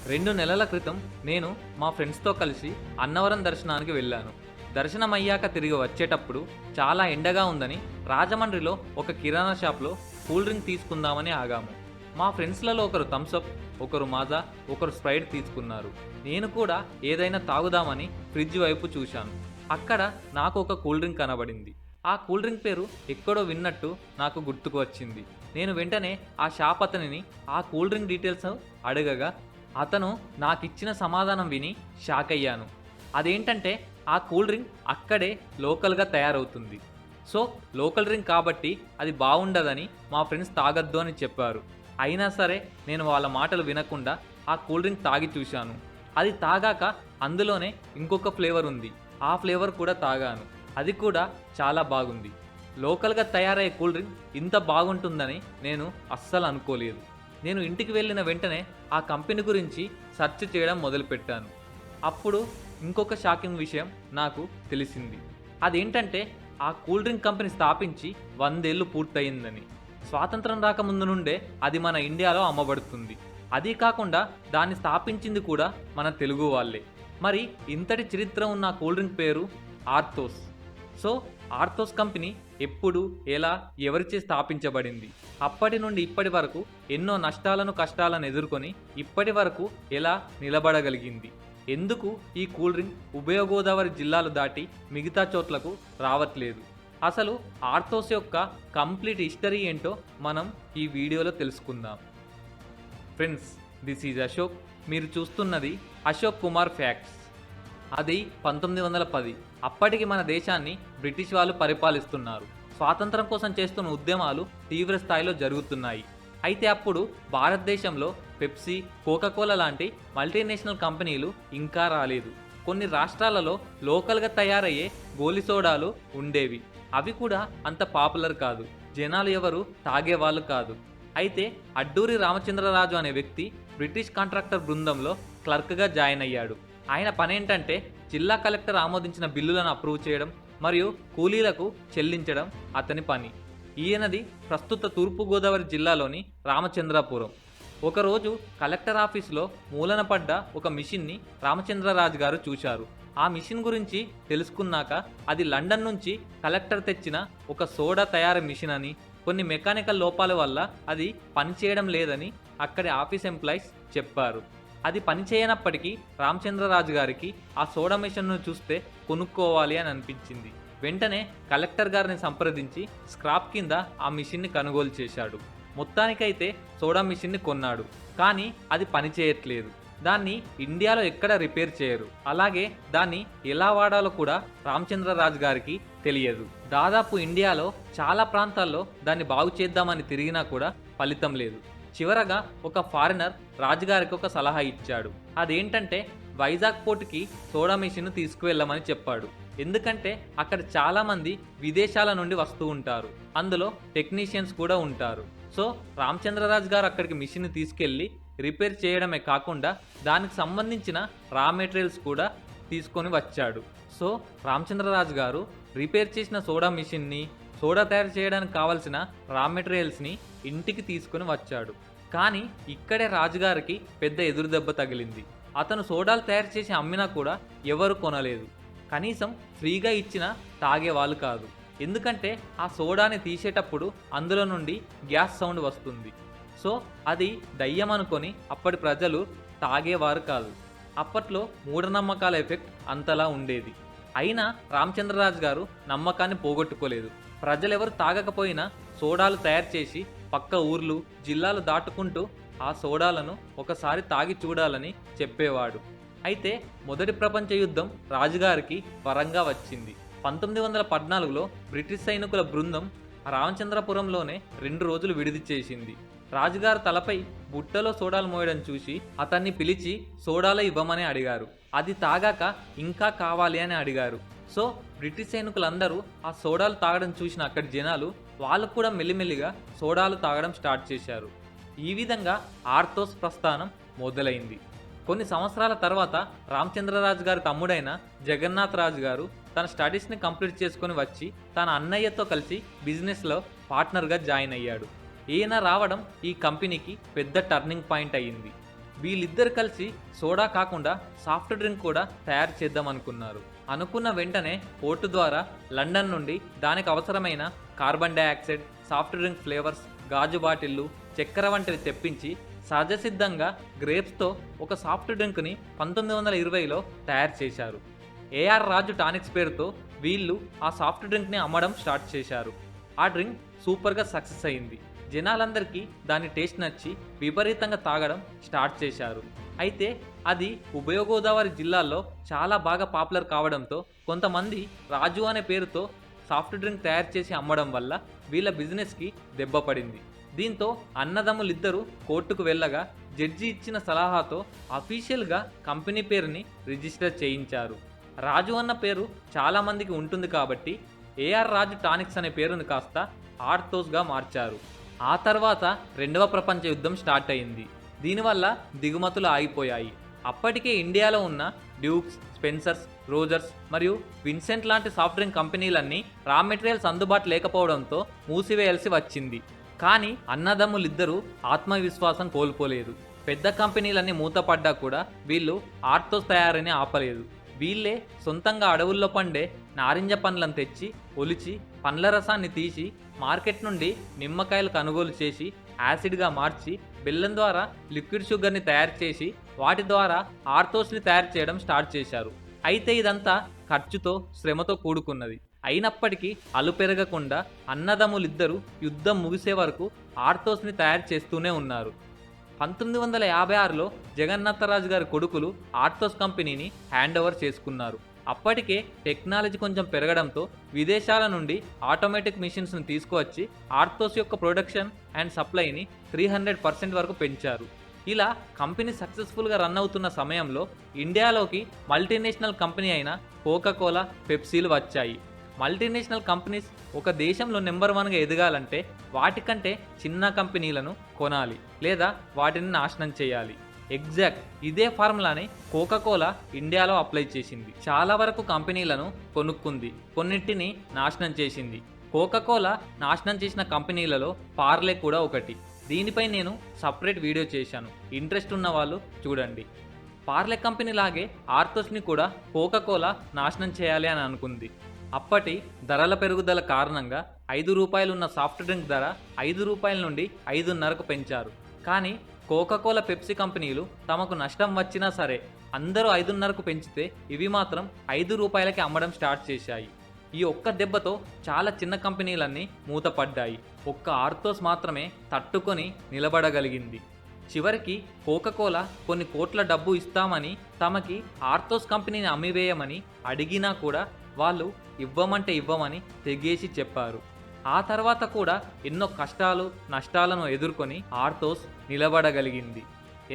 2 నెలల క్రితం నేను మా ఫ్రెండ్స్తో కలిసి అన్నవరం దర్శనానికి వెళ్ళాను. దర్శనం అయ్యాక తిరిగి వచ్చేటప్పుడు చాలా ఎండగా ఉందని రాజమండ్రిలో ఒక కిరాణా షాప్లో కూల్ డ్రింక్ తీసుకుందామని ఆగాము. మా ఫ్రెండ్స్లలో ఒకరు థమ్సప్, ఒకరు మాజా, ఒకరు స్ప్రైట్ తీసుకున్నారు. నేను కూడా ఏదైనా తాగుదామని ఫ్రిడ్జ్ వైపు చూశాను. అక్కడ నాకు ఒక కూల్ డ్రింక్ కనబడింది. ఆ కూల్ డ్రింక్ పేరు ఎక్కడో విన్నట్టు నాకు గుర్తుకు వచ్చింది. నేను వెంటనే ఆ షాప్ అతనిని ఆ కూల్ డ్రింక్ డీటెయిల్స్ అడగగా అతను నాకిచ్చిన సమాధానం విని షాక్ అయ్యాను. అదేంటంటే ఆ కూల్ డ్రింక్ అక్కడే లోకల్గా తయారవుతుంది. సో లోకల్ డ్రింక్ కాబట్టి అది బాగుండదని మా ఫ్రెండ్స్ తాగొద్దు అని చెప్పారు. అయినా సరే నేను వాళ్ళ మాటలు వినకుండా ఆ కూల్ డ్రింక్ తాగి చూశాను. అది తాగాక అందులోనే ఇంకొక ఫ్లేవర్ ఉంది. ఆ ఫ్లేవర్ కూడా తాగాను. అది కూడా చాలా బాగుంది. లోకల్గా తయారయ్యే కూల్ డ్రింక్ ఇంత బాగుంటుందని నేను అస్సలు అనుకోలేదు. నేను ఇంటికి వెళ్ళిన వెంటనే ఆ కంపెనీ గురించి సెర్చ్ చేయడం మొదలుపెట్టాను. అప్పుడు ఇంకొక షాకింగ్ విషయం నాకు తెలిసింది. అదేంటంటే ఆ కూల్ డ్రింక్ కంపెనీ స్థాపించి 100 ఏళ్ళు పూర్తయిందని. స్వాతంత్రం రాకముందు నుండే అది మన ఇండియాలో అమ్మబడుతుంది. అదీ కాకుండా దాన్ని స్థాపించింది కూడా మన తెలుగు వాళ్ళే. మరి ఇంతటి చరిత్ర ఉన్న ఆ కూల్ డ్రింక్ పేరు ఆర్థోస్. సో ఆర్థోస్ కంపెనీ ఎప్పుడు, ఎలా, ఎవరిచే స్థాపించబడింది, అప్పటి నుండి ఇప్పటి వరకు ఎన్నో నష్టాలను కష్టాలను ఎదుర్కొని ఇప్పటి వరకు ఎలా నిలబడగలిగింది, ఎందుకు ఈ కూల్ డ్రింక్ ఉభయ గోదావరి జిల్లాలు దాటి మిగతా చోట్లకు రావట్లేదు, అసలు ఆర్థోస్ యొక్క కంప్లీట్ హిస్టరీ ఏంటో మనం ఈ వీడియోలో తెలుసుకుందాం. Friends, this is Ashok. మీరు చూస్తున్నది అశోక్ కుమార్ ఫ్యాక్ట్స్. అది 1910. అప్పటికి మన దేశాన్ని బ్రిటిష్ వాళ్ళు పరిపాలిస్తున్నారు. స్వాతంత్రం కోసం చేస్తున్న ఉద్యమాలు తీవ్ర స్థాయిలో జరుగుతున్నాయి. అయితే అప్పుడు భారతదేశంలో పెప్సీ, కోకాకోలా లాంటి మల్టీనేషనల్ కంపెనీలు ఇంకా రాలేదు. కొన్ని రాష్ట్రాలలో లోకల్గా తయారయ్యే గోలి సోడాలు ఉండేవి. అవి కూడా అంత పాపులర్ కాదు. జనాలు ఎవరు తాగేవాళ్ళు కాదు. అయితే అడ్డూరి రామచంద్రరాజు అనే వ్యక్తి బ్రిటిష్ కాంట్రాక్టర్ బృందంలో క్లర్క్గా జాయిన్ అయ్యాడు. ఆయన పనేంటంటే జిల్లా కలెక్టర్ ఆమోదించిన బిల్లులను అప్రూవ్ చేయడం మరియు కూలీలకు చెల్లించడం అతని పని. ఈయనది ప్రస్తుత తూర్పుగోదావరి జిల్లాలోని రామచంద్రాపురం. ఒకరోజు కలెక్టర్ ఆఫీసులో మూలన పడ్డ ఒక మిషన్ని రామచంద్రరాజు గారు చూశారు. ఆ మిషన్ గురించి తెలుసుకున్నాక అది లండన్ నుంచి కలెక్టర్ తెచ్చిన ఒక సోడా తయారీ మిషన్ అని, కొన్ని మెకానికల్ లోపాల వల్ల అది పనిచేయడం లేదని అక్కడి ఆఫీస్ ఎంప్లాయీస్ చెప్పారు. అది పనిచేయనప్పటికీ రామచంద్రరాజు గారికి ఆ సోడా మిషన్ను చూస్తే కొనుక్కోవాలి అని అనిపించింది. వెంటనే కలెక్టర్ గారిని సంప్రదించి స్క్రాప్ కింద ఆ మిషన్ని కొనుగోలు చేశాడు. మొత్తానికైతే సోడా మిషన్ని కొన్నాడు. కానీ అది పనిచేయట్లేదు. దాన్ని ఇండియాలో ఎక్కడ రిపేర్ చేయరు. అలాగే దాన్ని ఎలా వాడాలో కూడా రామచంద్రరాజు గారికి తెలియదు. దాదాపు ఇండియాలో చాలా ప్రాంతాల్లో దాన్ని బాగు చేద్దామని తిరిగినా కూడా ఫలితం లేదు. చివరగా ఒక ఫారినర్ రాజుగారికి ఒక సలహా ఇచ్చాడు. అదేంటంటే వైజాగ్ పోర్టుకి సోడా మిషన్ తీసుకువెళ్ళమని చెప్పాడు. ఎందుకంటే అక్కడ చాలామంది విదేశాల నుండి వస్తూ ఉంటారు. అందులో టెక్నీషియన్స్ కూడా ఉంటారు. సో రామచంద్రరాజు గారు అక్కడికి మిషన్ని తీసుకెళ్ళి రిపేర్ చేయడమే కాకుండా దానికి సంబంధించిన రా మెటీరియల్స్ కూడా తీసుకొని వచ్చాడు. సో రామచంద్రరాజు గారు రిపేర్ చేసిన సోడా మిషన్ని, సోడా తయారు చేయడానికి కావలసిన రా మెటీరియల్స్ని ఇంటికి తీసుకుని వచ్చాడు. కానీ ఇక్కడే రాజుగారికి పెద్ద ఎదురు దెబ్బ తగిలింది. అతను సోడాలు తయారు చేసి అమ్మినా కూడా ఎవరు కొనలేదు. కనీసం ఫ్రీగా ఇచ్చినా తాగేవాళ్ళు కాదు. ఎందుకంటే ఆ సోడాని తీసేటప్పుడు అందులో నుండి గ్యాస్ సౌండ్ వస్తుంది. సో అది దయ్యం అనుకొని అప్పటి ప్రజలు తాగేవారు కాదు. అప్పట్లో మూఢనమ్మకాల ఎఫెక్ట్ అంతలా ఉండేది. అయినా రామచంద్రరాజు గారు నమ్మకాన్ని పోగొట్టుకోలేదు. ప్రజలెవరు తాగకపోయినా సోడాలు తయారు చేసి పక్క ఊర్లు, జిల్లాలు దాటుకుంటూ ఆ సోడాలను ఒకసారి తాగి చూడాలని చెప్పేవాడు. అయితే మొదటి ప్రపంచ యుద్ధం రాజుగారికి వరంగా వచ్చింది. 1914లో బ్రిటిష్ సైనికుల బృందం రామచంద్రపురంలోనే 2 రోజులు విడిది చేసింది. రాజుగారు తలపై బుట్టలో సోడాలు మోయడం చూసి అతన్ని పిలిచి సోడాలు ఇవ్వమని అడిగారు. అది తాగాక ఇంకా కావాలి అని అడిగారు. సో బ్రిటిష్ సైనికులందరూ ఆ సోడాలు తాగడం చూసిన అక్కడి జనాలు వాళ్ళు కూడా మెల్లిమెల్లిగా సోడాలు తాగడం స్టార్ట్ చేశారు. ఈ విధంగా ఆర్థోస్ ప్రస్థానం మొదలైంది. కొన్ని సంవత్సరాల తర్వాత రామచంద్రరాజు గారి తమ్ముడైన జగన్నాథ్ రాజు గారు తన స్టడీస్ని కంప్లీట్ చేసుకొని వచ్చి తన అన్నయ్యతో కలిసి బిజినెస్లో పార్ట్నర్గా జాయిన్ అయ్యాడు. ఈయన రావడం ఈ కంపెనీకి పెద్ద టర్నింగ్ పాయింట్ అయ్యింది. వీళ్ళిద్దరు కలిసి సోడా కాకుండా సాఫ్ట్ డ్రింక్ కూడా తయారు చేద్దాం అనుకున్నారు. అనుకున్న వెంటనే పోర్టు ద్వారా లండన్ నుండి దానికి అవసరమైన carbon dioxide, soft drink flavours, గాజు బాటిళ్లు, చక్కెర వంటివి తెప్పించి సహజసిద్ధంగా గ్రేప్స్తో ఒక సాఫ్ట్ డ్రింక్ని 1920లో తయారు చేశారు. ఏఆర్ రాజు టానిక్స్ పేరుతో వీళ్ళు ఆ సాఫ్ట్ డ్రింక్ని అమ్మడం స్టార్ట్ చేశారు. ఆ డ్రింక్ సూపర్గా సక్సెస్ అయింది. జనాలందరికీ దాని టేస్ట్ నచ్చి విపరీతంగా తాగడం స్టార్ట్ చేశారు. అయితే అది ఉభయ గోదావరి జిల్లాల్లో చాలా బాగా పాపులర్ కావడంతో కొంతమంది రాజు అనే పేరుతో సాఫ్ట్ డ్రింక్ తయారు చేసి అమ్మడం వల్ల వీళ్ళ బిజినెస్కి దెబ్బ పడింది. దీంతో అన్నదమ్ములిద్దరూ కోర్టుకు వెళ్ళగా జడ్జి ఇచ్చిన సలహాతో అఫీషియల్గా కంపెనీ పేరుని రిజిస్టర్ చేయించారు. రాజు అన్న పేరు చాలామందికి ఉంటుంది కాబట్టి ఏఆర్ రాజు టానిక్స్ అనే పేరును కాస్త ఆర్థోస్గా మార్చారు. ఆ తర్వాత రెండవ ప్రపంచ యుద్ధం స్టార్ట్ అయింది. దీనివల్ల దిగుమతులు ఆగిపోయాయి. అప్పటికే ఇండియాలో ఉన్న డ్యూక్స్, స్పెన్సర్స్, రోజర్స్ మరియు విన్సెంట్ లాంటి సాఫ్ట్ డ్రింక్ కంపెనీలన్నీ రా మెటీరియల్స్ అందుబాటు లేకపోవడంతో మూసివేయాల్సి వచ్చింది. కానీ అన్నదమ్ములిద్దరూ ఆత్మవిశ్వాసం కోల్పోలేదు. పెద్ద కంపెనీలన్నీ మూతపడ్డా కూడా వీళ్ళు ఆర్థోస్ తయారీని ఆపలేదు. వీళ్ళే సొంతంగా అడవుల్లో పండే నారింజ పండ్లను తెచ్చి ఒలిచి పండ్ల రసాన్ని తీసి మార్కెట్ నుండి నిమ్మకాయలు కొనుగోలు చేసి యాసిడ్గా మార్చి బెల్లం ద్వారా లిక్విడ్ షుగర్ని తయారు చేసి వాటి ద్వారా ఆర్థోస్ని తయారు చేయడం స్టార్ట్ చేశారు. అయితే ఇదంతా ఖర్చుతో, శ్రమతో కూడుకున్నది. అయినప్పటికీ అలుపెరగకుండా అన్నదమ్ములిద్దరూ యుద్ధం ముగిసే వరకు ఆర్థోస్ని తయారు చేస్తూనే ఉన్నారు. 1956లో జగన్నాథరాజు గారి కొడుకులు ఆర్థోస్ కంపెనీని హ్యాండ్ ఓవర్ చేసుకున్నారు. అప్పటికే టెక్నాలజీ కొంచెం పెరగడంతో విదేశాల నుండి ఆటోమేటిక్ మిషన్స్ని తీసుకువచ్చి ఆర్థోస్ యొక్క ప్రొడక్షన్ అండ్ సప్లైని 300% వరకు పెంచారు. ఇలా కంపెనీ సక్సెస్ఫుల్గా రన్ అవుతున్న సమయంలో ఇండియాలోకి మల్టీనేషనల్ కంపెనీ అయిన కోకాకోలా, పెప్సీలు వచ్చాయి. మల్టీనేషనల్ కంపెనీస్ ఒక దేశంలో నెంబర్ 1గా ఎదగాలంటే వాటికంటే చిన్న కంపెనీలను కొనాలి లేదా వాటిని నాశనం చేయాలి. ఎగ్జాక్ట్ ఇదే ఫార్ములాని కోకాకోలా ఇండియాలో అప్లై చేసింది. చాలా వరకు కంపెనీలను కొనుక్కుంది, కొన్నింటిని నాశనం చేసింది. కోకాకోలా నాశనం చేసిన కంపెనీలలో పార్లే కూడా ఒకటి. దీనిపై నేను సపరేట్ వీడియో చేశాను, ఇంట్రెస్ట్ ఉన్న వాళ్ళు చూడండి. పార్లే కంపెనీ లాగే ఆర్థోస్ని కూడా కోకాకోలా నాశనం చేయాలి అని అనుకుంది. అప్పటి ధరల పెరుగుదల కారణంగా 5 రూపాయలు ఉన్న సాఫ్ట్ డ్రింక్ ధర 5 రూపాయల నుండి 5.5కు పెంచారు. కానీ కోకాకోలా, పెప్సీ కంపెనీలు తమకు నష్టం వచ్చినా సరే అందరూ 5.5కు పెంచితే ఇవి మాత్రం 5 రూపాయలకి అమ్మడం స్టార్ట్ చేశాయి. ఈ ఒక్క దెబ్బతో చాలా చిన్న కంపెనీలన్నీ మూతపడ్డాయి. ఒక్క ఆర్థోస్ మాత్రమే తట్టుకొని నిలబడగలిగింది. చివరికి కోకాకోలా కొన్ని కోట్ల డబ్బు ఇస్తామని తమకి ఆర్థోస్ కంపెనీని అమ్మివేయమని అడిగినా కూడా వాళ్ళు ఇవ్వమంటే ఇవ్వమని తెగేసి చెప్పారు. ఆ తర్వాత కూడా ఎన్నో కష్టాలు, నష్టాలను ఎదుర్కొని ఆర్థోస్ నిలబడగలిగింది.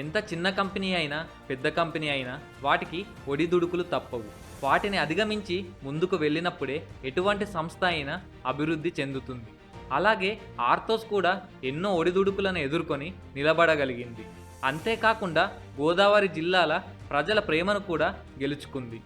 ఎంత చిన్న కంపెనీ అయినా, పెద్ద కంపెనీ అయినా వాటికి ఒడిదుడుకులు తప్పవు. వాటిని అధిగమించి ముందుకు వెళ్ళినప్పుడే ఎటువంటి సంస్థ అయినా అభివృద్ధి చెందుతుంది. అలాగే ఆర్థోస్ కూడా ఎన్నో ఒడిదుడుకులను ఎదుర్కొని నిలబడగలిగింది. అంతేకాకుండా గోదావరి జిల్లాల ప్రజల ప్రేమను కూడా గెలుచుకుంది.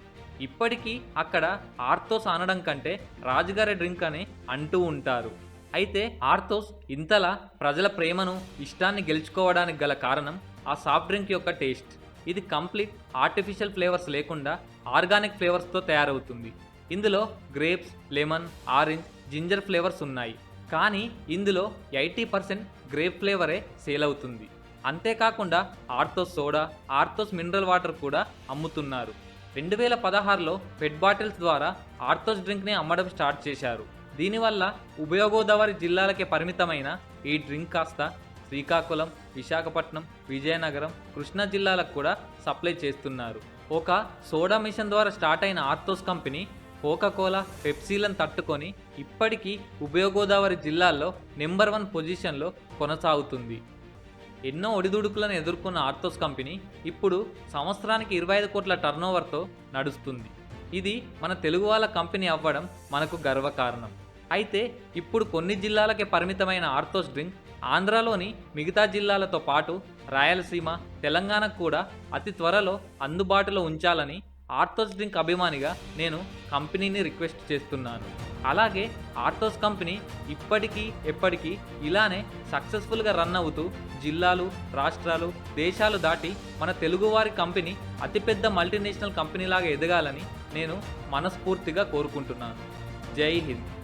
ఇప్పటికీ అక్కడ ఆర్థోస్ అనడం కంటే రాజుగారి డ్రింక్ అని అంటూ ఉంటారు. అయితే ఆర్థోస్ ఇంతలా ప్రజల ప్రేమను, ఇష్టాన్ని గెలుచుకోవడానికి గల కారణం ఆ సాఫ్ట్ డ్రింక్ యొక్క టేస్ట్. ఇది కంప్లీట్ ఆర్టిఫిషియల్ ఫ్లేవర్స్ లేకుండా ఆర్గానిక్ ఫ్లేవర్స్తో తయారవుతుంది. ఇందులో grapes, lemon, orange, ginger flavours ఉన్నాయి. కానీ ఇందులో 80% గ్రేప్ ఫ్లేవరే సేల్ అవుతుంది. అంతేకాకుండా orthos soda, orthos mineral water కూడా అమ్ముతున్నారు. 2016లో పెట్ బాటిల్స్ ద్వారా ఆర్థోస్ డ్రింక్ని అమ్మడం స్టార్ట్ చేశారు. దీనివల్ల ఉభయ గోదావరి జిల్లాలకే పరిమితమైన ఈ డ్రింక్ కాస్త శ్రీకాకుళం, విశాఖపట్నం, విజయనగరం, కృష్ణా జిల్లాలకు కూడా సప్లై చేస్తున్నారు. ఒక సోడా మిషన్ ద్వారా స్టార్ట్ అయిన ఆర్థోస్ కంపెనీ కోకాకోలా, పెప్సీలను తట్టుకొని ఇప్పటికీ ఉభయ గోదావరి జిల్లాల్లో నెంబర్ 1 పొజిషన్లో కొనసాగుతుంది. ఎన్నో ఒడిదుడుకులను ఎదుర్కొన్న ఆర్థోస్ కంపెనీ ఇప్పుడు సంవత్సరానికి 25 కోట్ల టర్నోవర్తో నడుస్తుంది. ఇది మన తెలుగు వాళ్ళ కంపెనీ అవ్వడం మనకు గర్వకారణం. అయితే ఇప్పుడు కొన్ని జిల్లాలకే పరిమితమైన ఆర్థోస్ డ్రింక్ ఆంధ్రాలోని మిగతా జిల్లాలతో పాటు రాయలసీమ, తెలంగాణకు కూడా అతి త్వరలో అందుబాటులో ఉంచాలని ఆర్థోస్ డ్రింక్ అభిమానిగా నేను కంపెనీని రిక్వెస్ట్ చేస్తున్నాను. అలాగే ఆర్థోస్ కంపెనీ ఇప్పటికీ ఎప్పటికీ ఇలానే సక్సెస్ఫుల్గా రన్ అవుతూ జిల్లాలు, రాష్ట్రాలు, దేశాలు దాటి మన తెలుగువారి కంపెనీ అతిపెద్ద మల్టీనేషనల్ కంపెనీలాగా ఎదగాలని నేను మనస్ఫూర్తిగా కోరుకుంటున్నాను. జై హింద్.